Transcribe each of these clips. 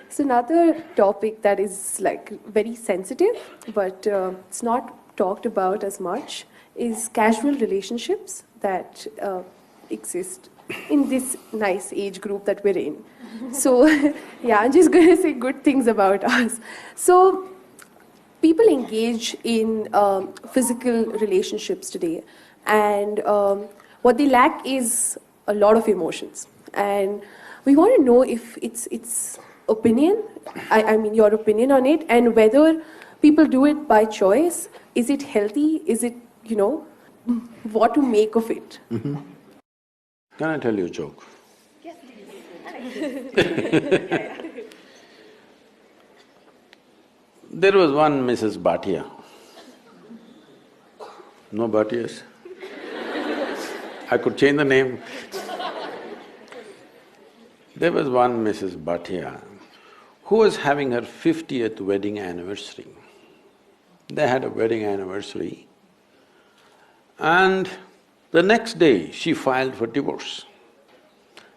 So another topic that is like very sensitive, but it's not talked about as much, is casual relationships that exist in this nice age group that we're in. So yeah, I'm just going to say good things about us. So people engage in physical relationships today, and what they lack is a lot of emotions. And we want to know if it's opinion, I mean your opinion on it, and whether people do it by choice. Is it healthy? Is it, what to make of it? Mm-hmm. Can I tell you a joke? Yes, please. There was one Mrs. Bhatia. No Bhatias? I could change the name. There was one Mrs. Bhatia who was having her 50th wedding anniversary. They had a wedding anniversary, and the next day she filed for divorce.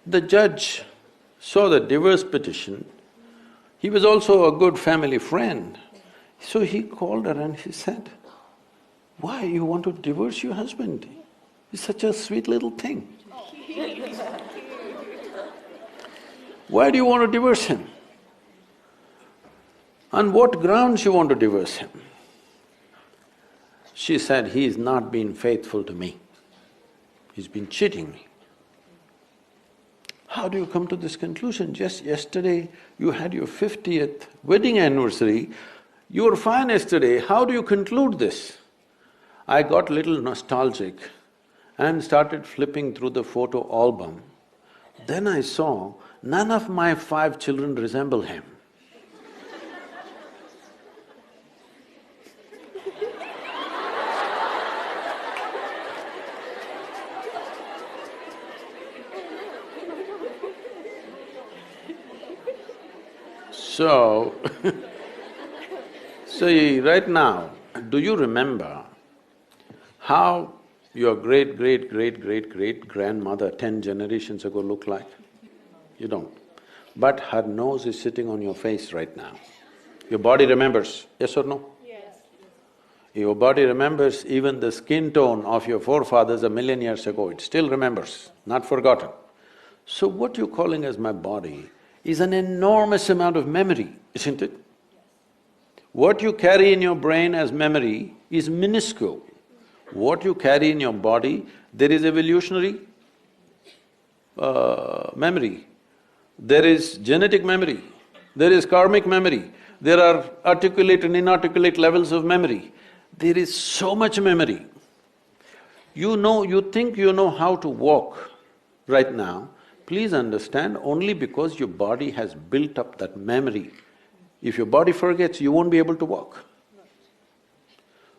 The judge saw the divorce petition. He was also a good family friend. So he called her and he said, "Why you want to divorce your husband? He's such a sweet little thing. Why do you want to divorce him? On what grounds you want to divorce him?" She said, "He's not been faithful to me. He's been cheating me." How do you come to this conclusion? Just yesterday you had your 50th wedding anniversary, you were fine yesterday, how do you conclude this? I got little nostalgic and started flipping through the photo album. Then I saw none of my 5 children resemble him. So, right now, do you remember how your great-great-great-great-great-grandmother 10 generations ago looked like? You don't. But her nose is sitting on your face right now. Your body remembers, yes or no? Yes. Your body remembers even the skin tone of your forefathers 1,000,000 years ago, it still remembers, not forgotten. So what you're calling as my body is an enormous amount of memory, isn't it? What you carry in your brain as memory is minuscule. What you carry in your body, there is evolutionary memory, there is genetic memory, there is karmic memory, there are articulate and inarticulate levels of memory. There is so much memory. You think you know how to walk right now, please understand, only because your body has built up that memory. If your body forgets, you won't be able to walk.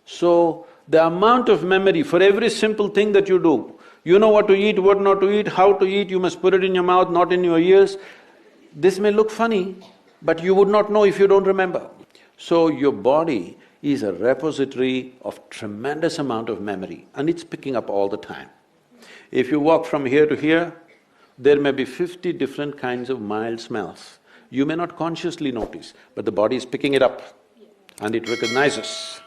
So, the amount of memory for every simple thing that you do, you know what to eat, what not to eat, how to eat, you must put it in your mouth, not in your ears. This may look funny, but you would not know if you don't remember. So, your body is a repository of tremendous amount of memory, and it's picking up all the time. If you walk from here to here, there may be 50 different kinds of mild smells. You may not consciously notice, but the body is picking it up and it recognizes.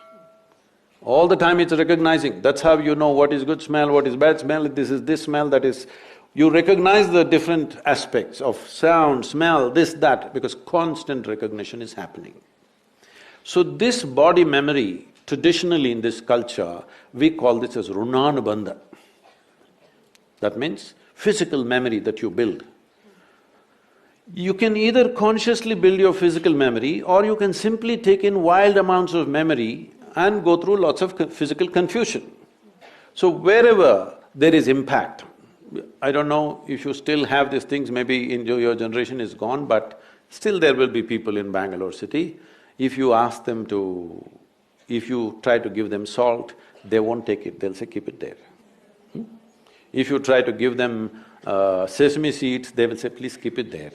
All the time it's recognizing, that's how you know what is good smell, what is bad smell, this is this smell, that is… You recognize the different aspects of sound, smell, this, that, because constant recognition is happening. So this body memory, traditionally in this culture, we call this as runanubandha. That means physical memory that you build. You can either consciously build your physical memory or you can simply take in wild amounts of memory and go through lots of physical confusion. So wherever there is impact, I don't know if you still have these things, maybe in your generation is gone, but still there will be people in Bangalore city, if you ask them to… if you try to give them salt, they won't take it, they'll say, keep it there. If you try to give them sesame seeds, they will say, please keep it there.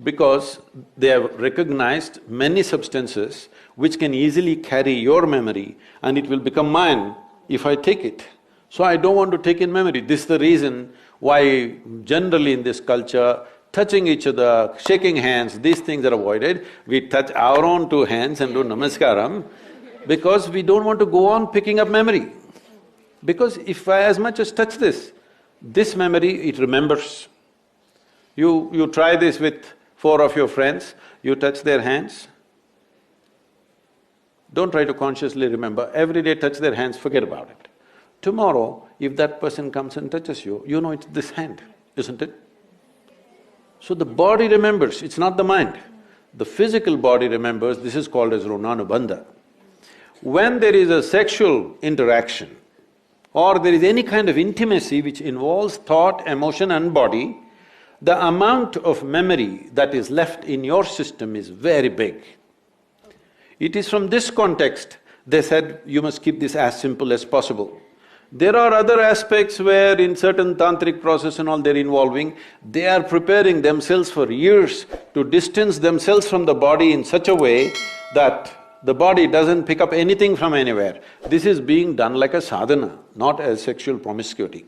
Because they have recognized many substances which can easily carry your memory and it will become mine if I take it. So I don't want to take in memory. This is the reason why generally in this culture, touching each other, shaking hands, these things are avoided. We touch our own two hands and do namaskaram because we don't want to go on picking up memory. Because if I as much as touch this memory, it remembers. You try this with four of your friends, you touch their hands. Don't try to consciously remember, every day touch their hands, forget about it. Tomorrow, if that person comes and touches you, you know it's this hand, isn't it? So the body remembers, it's not the mind. The physical body remembers, this is called as runanubandha. When there is a sexual interaction or there is any kind of intimacy which involves thought, emotion and body, the amount of memory that is left in your system is very big. It is from this context they said you must keep this as simple as possible. There are other aspects where in certain tantric process and all they're involving, they are preparing themselves for years to distance themselves from the body in such a way that the body doesn't pick up anything from anywhere. This is being done like a sadhana, not as sexual promiscuity.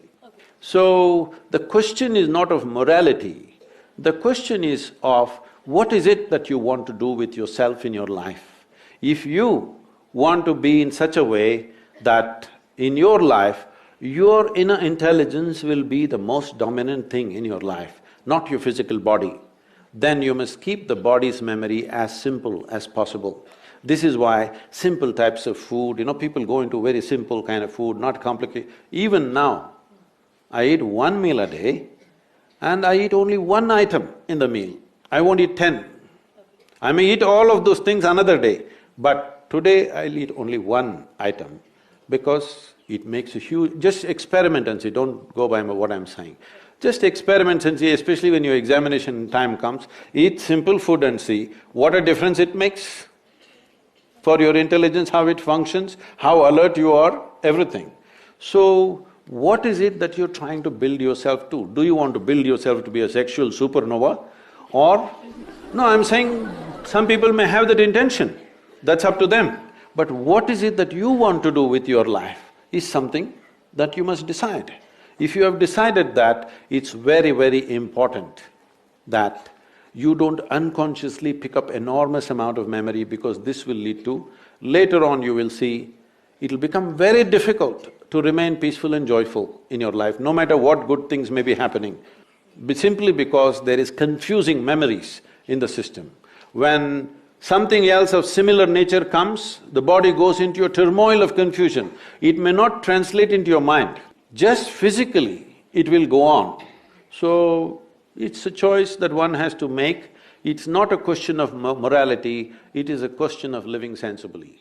So, the question is not of morality, the question is of what is it that you want to do with yourself in your life. If you want to be in such a way that in your life, your inner intelligence will be the most dominant thing in your life, not your physical body, then you must keep the body's memory as simple as possible. This is why simple types of food, people go into very simple kind of food, not complicated. Even now, I eat one meal a day and I eat only one item in the meal. I won't eat 10. I may eat all of those things another day, but today I'll eat only one item because it makes a huge… Just experiment and see, don't go by what I'm saying. Just experiment and see, especially when your examination time comes, eat simple food and see what a difference it makes for your intelligence, how it functions, how alert you are, everything. So, what is it that you're trying to build yourself to? Do you want to build yourself to be a sexual supernova or… No, I'm saying some people may have that intention, that's up to them. But what is it that you want to do with your life is something that you must decide. If you have decided that, it's very, very important that you don't unconsciously pick up enormous amount of memory because this will lead to… Later on you will see, it'll become very difficult to remain peaceful and joyful in your life, no matter what good things may be happening, simply because there is confusing memories in the system. When something else of similar nature comes, the body goes into a turmoil of confusion. It may not translate into your mind, just physically it will go on. So, it's a choice that one has to make. It's not a question of morality, it is a question of living sensibly.